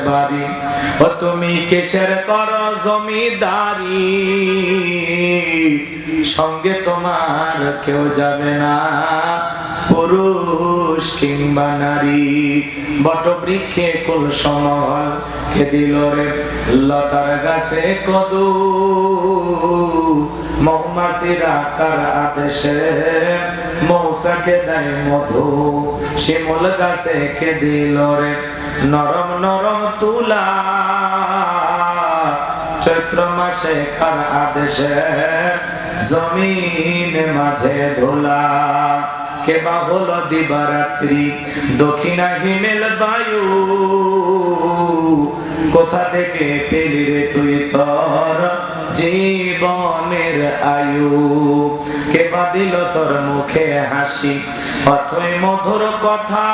বাড়ি ও তুমি কিসের করো জমিদারি, সঙ্গে তোমার কেউ যাবে না পুরুষ কিংবা নারী। বটবৃক্ষে কুল সমল কে দিল রে লতার গাছে কদু, মৌমাছিরা কার আদেশে মৌসাকে দেয় মধু। শিমুল গাছে কে দিল রে নরম নরম তুলা, চৈত্র মাসে কার আদেশে জমিন মাঝে ধুলা। কেবা হলো দিবারাত্রি দক্ষিণা হিমেল বায়ু, কোথা থেকে পেলি রে তুই তোর জীবনের আয়ু। কেবা দিল তোর মুখে হাসি অথই মধুর কথা,